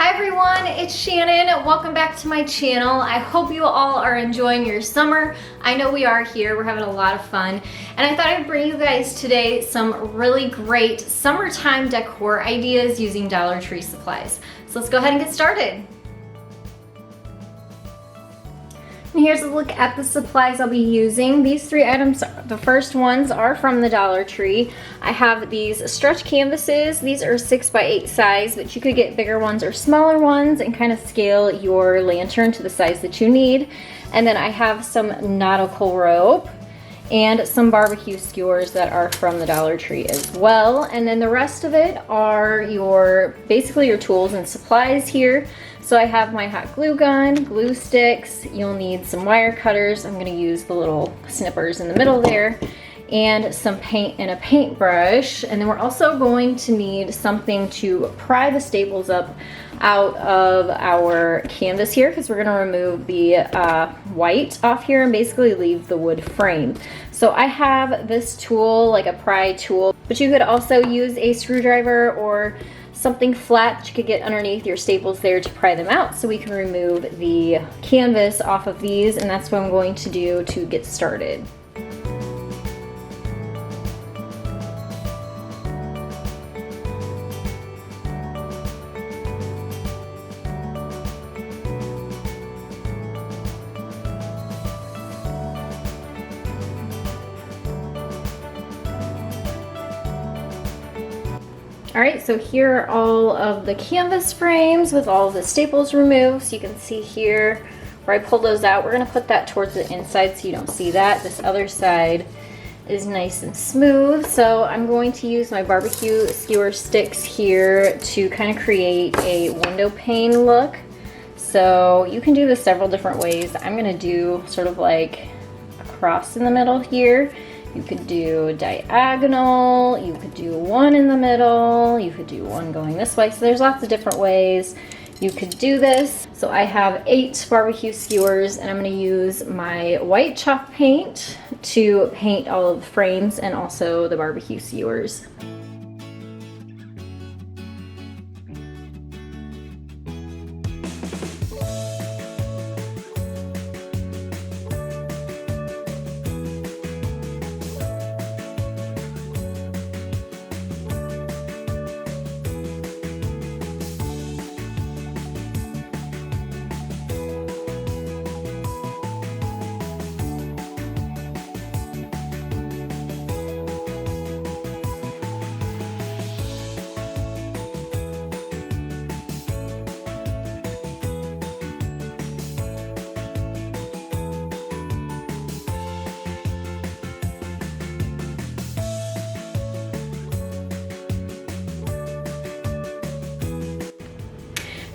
Hi everyone, it's Shannon. Welcome back to my channel. I hope you all are enjoying your summer. I know we are here. We're having a lot of fun. And I thought I'd bring you guys today some really great summertime decor ideas using Dollar Tree supplies. So let's go ahead and get started. And here's a look at the supplies I'll be using. These three items, the first ones are from the Dollar Tree. I have these stretch canvases. These are 6x8 size, but you could get bigger ones or smaller ones and kind of scale your lantern to the size that you need. And then I have some nautical rope and some barbecue skewers that are from the Dollar Tree as well. And then the rest of it are basically your tools and supplies here. So I have my hot glue gun, glue sticks, you'll need some wire cutters. I'm gonna use the little snippers in the middle there, and some paint and a paintbrush. And then we're also going to need something to pry the staples up out of our canvas here, because we're gonna remove the white off here and basically leave the wood frame. So I have this tool, like a pry tool, but you could also use a screwdriver or something flat that you could get underneath your staples there to pry them out, so we can remove the canvas off of these, and that's what I'm going to do to get started. All right, so here are all of the canvas frames with all of the staples removed. So you can see here where I pulled those out. We're gonna put that towards the inside so you don't see that. This other side is nice and smooth. So I'm going to use my barbecue skewer sticks here to kind of create a window pane look. So you can do this several different ways. I'm gonna do sort of like a cross in the middle here. You could do diagonal, you could do one in the middle, you could do one going this way. So there's lots of different ways you could do this. So I have 8 barbecue skewers, and I'm gonna use my white chalk paint to paint all of the frames and also the barbecue skewers.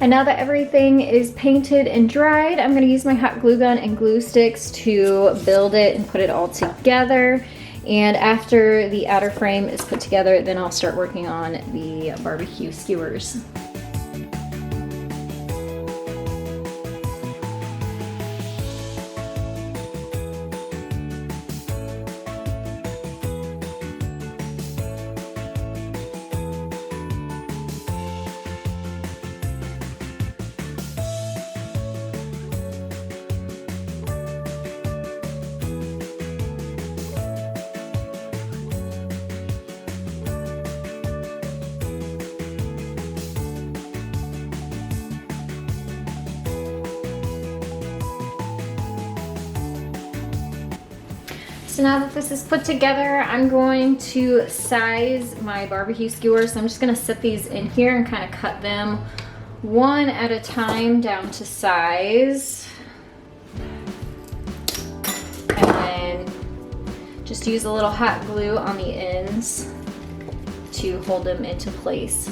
And now that everything is painted and dried, I'm gonna use my hot glue gun and glue sticks to build it and put it all together. And after the outer frame is put together, then I'll start working on the barbecue skewers. So now that this is put together, I'm going to size my barbecue skewers. So I'm just gonna set these in here and kind of cut them one at a time down to size. And then just use a little hot glue on the ends to hold them into place.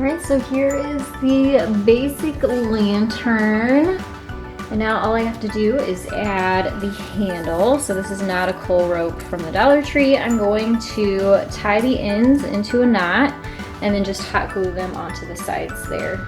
Alright, so here is the basic lantern. And now all I have to do is add the handle. So this is Nautical rope from the Dollar Tree. I'm going to tie the ends into a knot and then just hot glue them onto the sides there.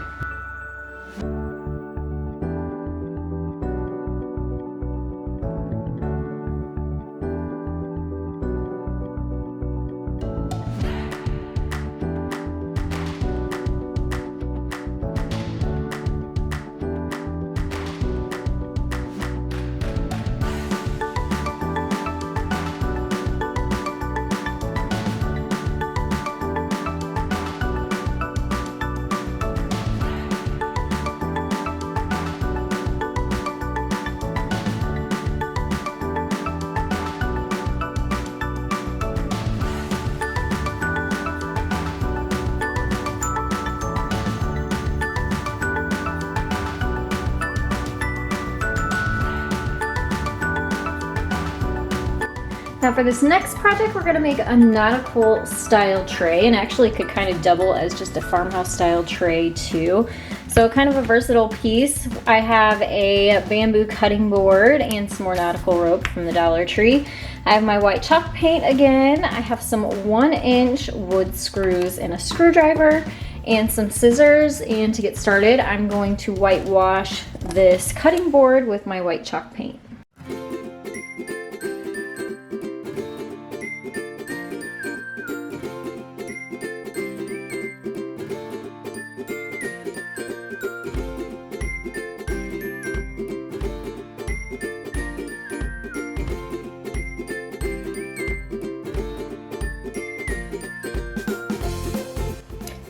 Now for this next project, we're gonna make a nautical style tray, and actually could kind of double as just a farmhouse style tray too. So kind of a versatile piece. I have a bamboo cutting board and some more nautical rope from the Dollar Tree. I have my white chalk paint again. I have some 1-inch wood screws and a screwdriver and some scissors. And to get started, I'm going to whitewash this cutting board with my white chalk paint.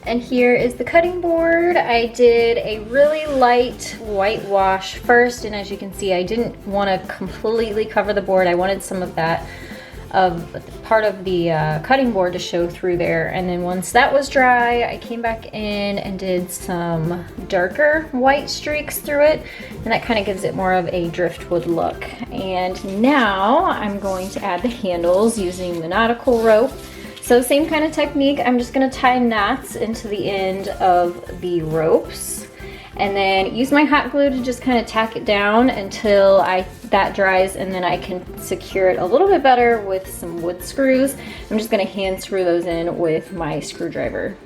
And here is the cutting board. I did a really light whitewash first, and as you can see, I didn't want to completely cover the board. I wanted some of that part of the cutting board to show through there. And then once that was dry, I came back in and did some darker white streaks through it, and that kind of gives it more of a driftwood look. And now I'm going to add the handles using the nautical rope. So same kind of technique, I'm just gonna tie knots into the end of the ropes and then use my hot glue to just kind of tack it down until that dries, and then I can secure it a little bit better with some wood screws. I'm just gonna hand screw those in with my screwdriver.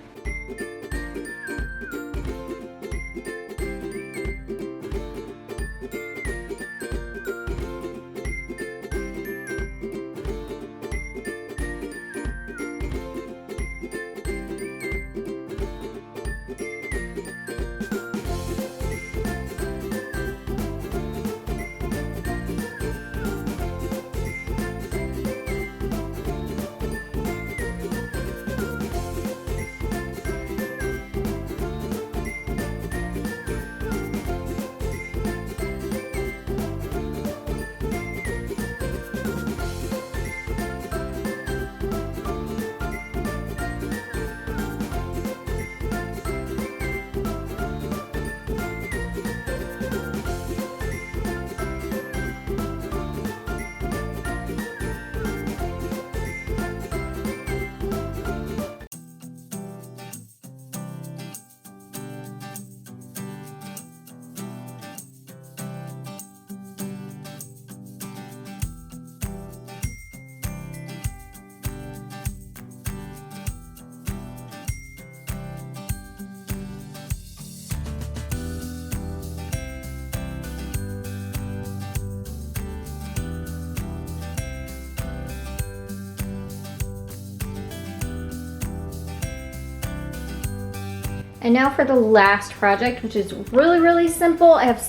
And now for the last project, which is really, really simple. I have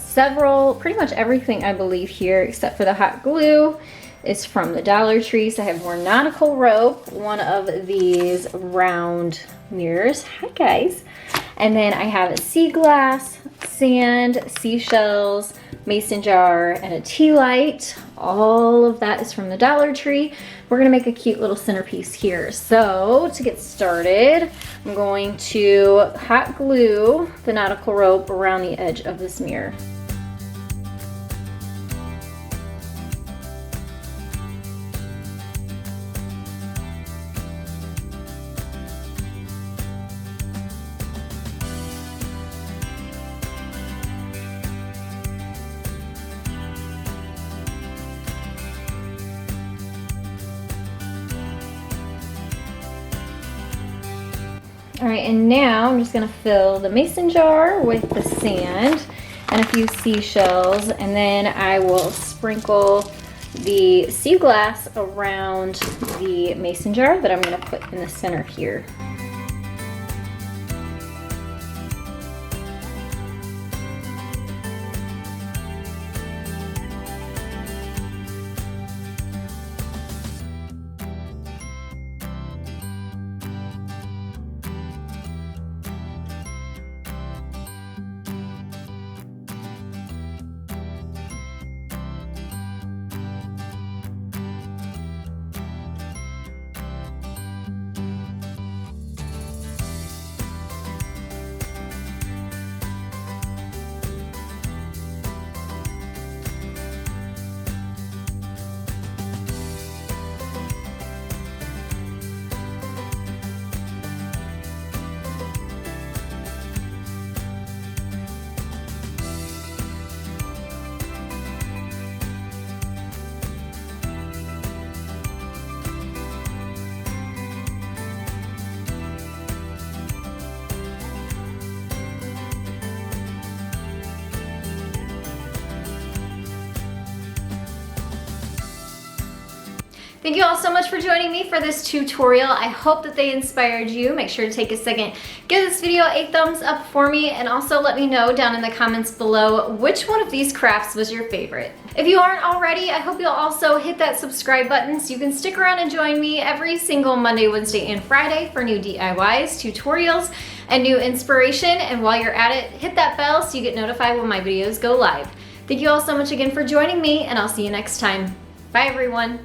pretty much everything I believe here except for the hot glue is from the Dollar Tree. So I have more nautical rope, one of these round mirrors. Hi guys. And then I have sea glass, sand, seashells, mason jar, and a tea light. All of that is from the Dollar Tree. We're gonna make a cute little centerpiece here. So to get started, I'm going to hot glue the nautical rope around the edge of this mirror. All right, and now I'm just gonna fill the mason jar with the sand and a few seashells, and then I will sprinkle the sea glass around the mason jar that I'm gonna put in the center here. Thank you all so much for joining me for this tutorial. I hope that they inspired you. Make sure to take a second, give this video a thumbs up for me, and also let me know down in the comments below which one of these crafts was your favorite. If you aren't already, I hope you'll also hit that subscribe button so you can stick around and join me every single Monday, Wednesday, and Friday for new DIYs, tutorials, and new inspiration. And while you're at it, hit that bell so you get notified when my videos go live. Thank you all so much again for joining me, and I'll see you next time. Bye everyone.